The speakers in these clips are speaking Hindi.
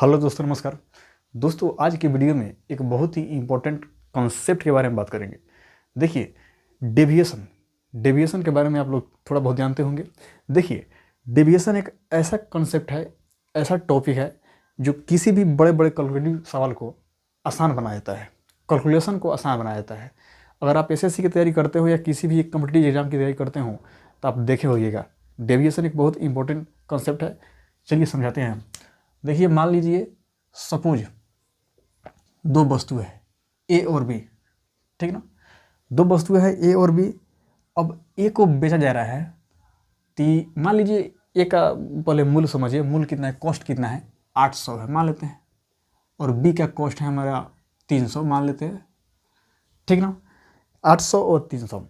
हेलो दोस्तों, नमस्कार दोस्तों। आज की वीडियो में एक बहुत ही इम्पोर्टेंट कॉन्सेप्ट के बारे में बात करेंगे। देखिए, डेविएशन के बारे में आप लोग थोड़ा बहुत जानते होंगे। देखिए, डेविएशन एक ऐसा कॉन्सेप्ट है, ऐसा टॉपिक है जो किसी भी बड़े बड़े कैलकुलेटिव सवाल को आसान बना देता है, कैलकुलेशन को आसान बना देता है। अगर आप एसएससी की तैयारी करते हो या किसी भी एक कॉम्पिटिटिव एग्जाम की तैयारी करते हो तो आप देखे होइएगा, डेविएशन एक बहुत इंपॉर्टेंट कॉन्सेप्ट है। चलिए समझाते हैं हम। देखिए, मान लीजिए सपोज दो वस्तु है ए और बी, ठीक ना। दो वस्तु है ए और बी। अब ए को बेचा जा रहा है तो मान लीजिए ए का पहले मूल्य समझिए, मूल्य कितना है, कॉस्ट कितना है, 800 है मान लेते हैं, और बी का कॉस्ट है हमारा 300 मान लेते हैं, ठीक ना। 800 और 300।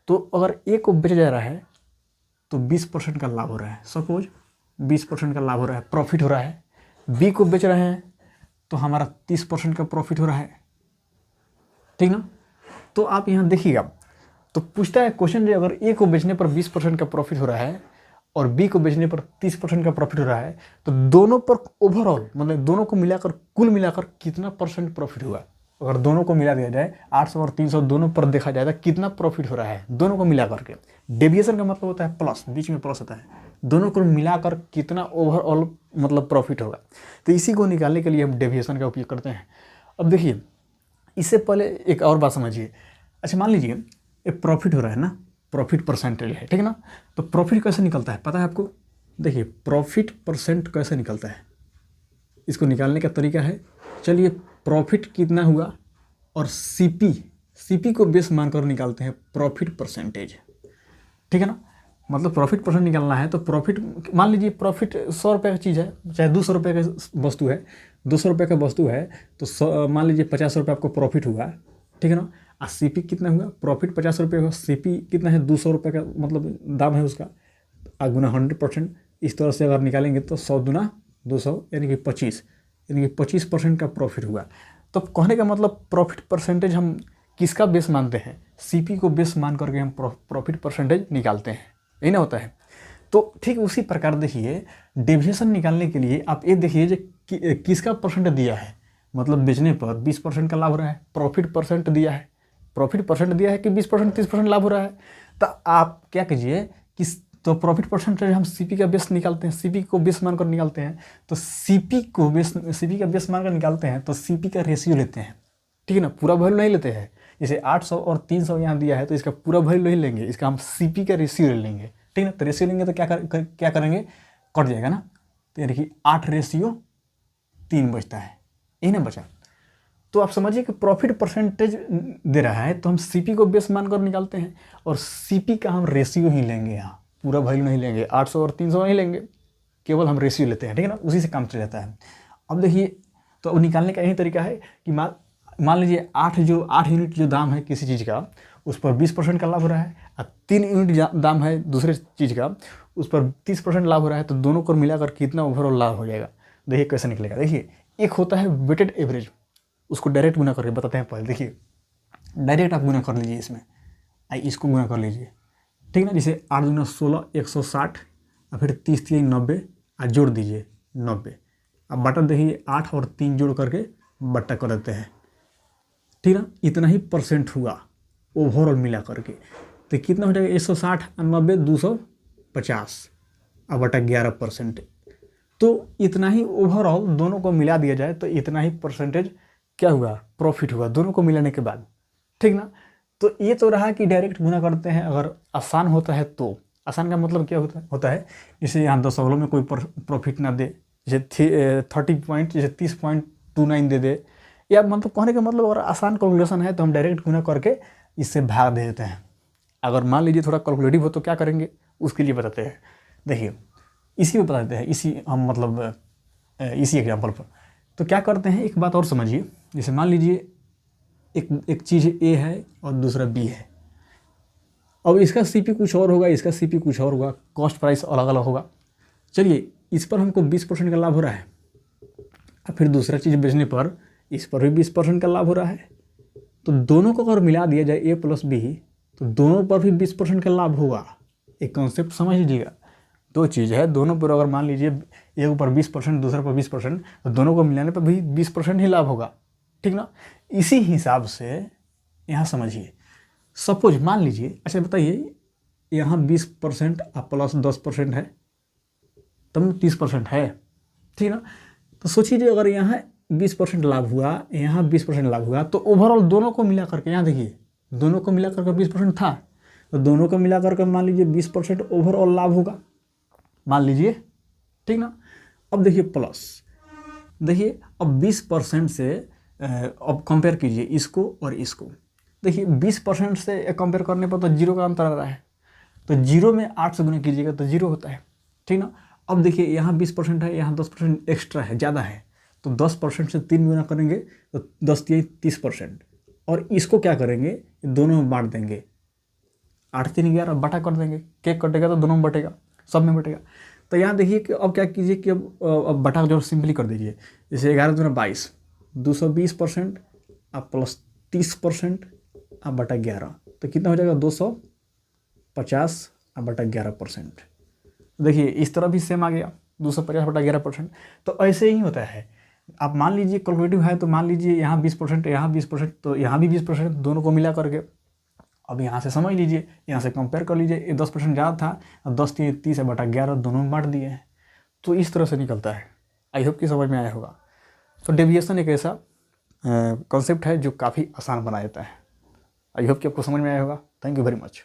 तो अगर ए को बेचा जा रहा है तो 20% का लाभ हो रहा है। सपोज 20% का लाभ हो रहा है, प्रॉफिट हो रहा है। बी को बेच रहे हैं तो हमारा 30% का प्रॉफिट हो रहा है, ठीक ना। तो आप यहाँ देखिएगा, तो पूछता है क्वेश्चन, जो अगर ए को बेचने पर 20% का प्रॉफिट हो रहा है और बी को बेचने पर 30% का प्रॉफिट हो रहा है, तो दोनों पर ओवरऑल मतलब दोनों को मिलाकर कुल मिलाकर कितना परसेंट प्रॉफिट हुआ। अगर दोनों को मिला दिया जाए, 800 और 300 दोनों पर देखा जाए तो कितना प्रॉफिट हो रहा है दोनों को मिला करके। डेविएशन का मतलब होता है प्लस, बीच में प्लस होता है, दोनों को मिलाकर कितना ओवरऑल मतलब प्रॉफिट होगा। तो इसी को निकालने के लिए हम डेविएशन का उपयोग करते हैं। अब देखिए, इससे पहले एक और बात समझिए। अच्छा, मान लीजिए एक प्रॉफिट हो रहा है ना, प्रॉफिट परसेंटेज है, ठीक है ना। तो प्रॉफिट कैसे निकलता है पता है आपको? देखिए, प्रॉफिट परसेंट कैसे निकलता है, इसको निकालने का तरीका है। चलिए, प्रॉफिट कितना हुआ और सीपी को बेस मानकर निकालते हैं प्रॉफिट परसेंटेज, ठीक है ना। मतलब प्रॉफिट परसेंट निकालना है तो प्रॉफिट, मान लीजिए प्रॉफिट 100 रुपये का चीज़ है, चाहे 200 रुपये का वस्तु है, 200 रुपये का वस्तु है तो मान लीजिए 50 रुपये आपको प्रॉफिट हुआ, ठीक है ना। और सीपी कितना हुआ, प्रॉफिट 50 रुपये का, सीपी कितना है 200 रुपये का मतलब दाम है उसका, गुना 100%। इस तरह से अगर निकालेंगे तो 100 गुना 200 यानी कि 25, यानी कि 25% का प्रॉफिट हुआ। तो कहने का मतलब प्रॉफिट परसेंटेज हम किसका बेस मानते हैं, सीपी को बेस मान करके हम प्रॉफिट परसेंटेज निकालते हैं, यही ना होता है। तो ठीक उसी प्रकार देखिए, डेविएशन निकालने के लिए आप ये देखिए जो किसका परसेंट दिया है, मतलब बेचने पर 20% का लाभ हो रहा है, प्रॉफिट परसेंट दिया है, प्रॉफिट परसेंट दिया है कि 20% 30% लाभ हो रहा है। तो आप क्या कीजिए, तो प्रॉफिट परसेंटेज हम सीपी का बेस निकालते हैं, सीपी को बेस मानकर निकालते हैं। तो सीपी का बेस मानकर निकालते हैं तो सीपी का रेशियो लेते हैं, ठीक है ना, पूरा वैल्यू नहीं लेते हैं। जैसे 800 और 300 यहाँ दिया है तो इसका पूरा वैल्यू नहीं लेंगे, इसका हम सीपी का रेशियो ले लेंगे, ठीक है ना। तो रेशियो लेंगे तो क्या करेंगे, कट जाएगा ना। तो यानी कि 8:3 बचता है, यही ना बचा। तो आप समझिए कि प्रॉफिट परसेंटेज दे रहा है तो हम सीपी को बेस मानकर निकालते हैं और सीपी का हम रेशियो ही लेंगे, यहाँ पूरा वैल्यू नहीं लेंगे, 800 और 300 नहीं लेंगे, केवल हम रेशियो लेते हैं, ठीक है ना। उसी से काम चल जाता है। अब देखिए, तो अब निकालने का यही तरीका है कि मान लीजिए 8 यूनिट जो दाम है किसी चीज़ का, उस पर 20% का लाभ हो रहा है, और 3 यूनिट दाम है दूसरे चीज़ का, उस पर 30% लाभ हो रहा है। तो दोनों को मिलाकर कितना ओवरऑल लाभ हो जाएगा, देखिए कैसे निकलेगा। देखिए, एक होता है वेटेड एवरेज, उसको डायरेक्ट गुना करके बताते हैं पहले। देखिए, डायरेक्ट आप गुना कर लीजिए, इसमें इसको गुना कर लीजिए, ठीक ना। जैसे 8 दूना 16, 160, और फिर 30 3 90, और जोड़ दीजिए 90। अब बटा देखिए, 8 और 3 जोड़ करके बट्टा कर देते हैं, ठीक ना। इतना ही परसेंट हुआ ओवरऑल मिला करके। तो कितना हो जाएगा, 160 और 90 250, और बटा 11%। तो इतना ही ओवरऑल दोनों को मिला दिया जाए तो इतना ही परसेंटेज क्या हुआ, प्रॉफिट हुआ दोनों को मिलाने के बाद, ठीक ना। तो ये तो रहा कि डायरेक्ट गुना करते हैं। अगर आसान होता है तो, आसान का मतलब क्या होता है, जैसे यहाँ दशमलव में कोई प्रॉफिट ना दे, जैसे 30.29 दे दे, या मतलब कहने का मतलब अगर आसान कैलकुलेशन है तो हम डायरेक्ट गुना करके इससे भाग दे देते हैं। अगर मान लीजिए थोड़ा कैलकुलेटिव हो तो क्या करेंगे, उसके लिए बताते हैं। देखिए, इसी में बताते हैं, इसी हम मतलब इसी एग्जाम्पल पर। तो क्या करते हैं, एक बात और समझिए। जैसे मान लीजिए एक चीज़ ए है और दूसरा बी है। अब इसका सीपी कुछ और होगा, इसका सीपी कुछ और होगा, कॉस्ट प्राइस अलग अलग होगा। चलिए, इस पर हमको 20% का लाभ हो रहा है, और फिर दूसरा चीज़ बेचने पर इस पर भी 20% का लाभ हो रहा है। तो दोनों को अगर मिला दिया जाए A + B, तो दोनों पर भी 20% का लाभ होगा। एक कॉन्सेप्ट समझ लीजिएगा। दो चीज़ है, दोनों पर अगर मान लीजिए एक ऊपर 20% दूसरे पर 20%, तो दोनों को मिलाने पर भी 20% ही लाभ होगा, ठीक ना। इसी हिसाब से यहाँ समझिए, सपोज मान लीजिए, अच्छा बताइए, यहाँ 20% आप प्लस 10% है, तब 30% है, ठीक ना। तो सोचिए अगर यहाँ 20% लाभ हुआ, यहाँ 20% लाभ हुआ, तो ओवरऑल दोनों को मिला करके, यहाँ देखिए दोनों को मिला करके 20% था, तो दोनों को मिला करके मान लीजिए 20% ओवरऑल लाभ होगा, मान लीजिए, ठीक ना। अब देखिए प्लस, देखिए अब 20% से अब कंपेयर कीजिए इसको और इसको, देखिए 20% से कंपेयर करने पर तो जीरो का अंतर आ रहा है, तो जीरो में 8 से गुना कीजिएगा तो जीरो होता है, ठीक ना। अब देखिए यहाँ 20% है, यहाँ 10% एक्स्ट्रा है, ज़्यादा है, तो 10% से 3 गुना करेंगे तो 10 × 30%, और इसको क्या करेंगे, दोनों में बांट देंगे, 8 × 3 = 11, बटा कर देंगे, केक कटेगा तो दोनों में बटेगा, सब में बटेगा। तो यहाँ देखिए कि अब क्या कीजिए कि अब बटा जो सिंपली कर दीजिए, जैसे 11 × 22 220%, अब प्लस 30%, अब बटा 11, तो कितना हो जाएगा 250, अब बटा 11%। देखिए इस तरह भी सेम आ गया 250 बटा 11%। तो ऐसे ही होता है, आप मान लीजिए कैलकुलेटिव है तो मान लीजिए यहाँ 20%, यहाँ 20%, तो यहाँ भी 20%, दोनों को मिला करके अब यहाँ से समझ लीजिए, यहाँ से कंपेयर कर लीजिए, ये 10% ज़्यादा था, अब 10 × 30 बटा 11 दोनों में बांट दिए हैं, तो इस तरह से निकलता है। आई होप कि समझ में आया होगा। तो डेविएशन एक ऐसा कॉन्सेप्ट है जो काफ़ी आसान बना देता है। आई होप कि आपको समझ में आया होगा। Thank you very much.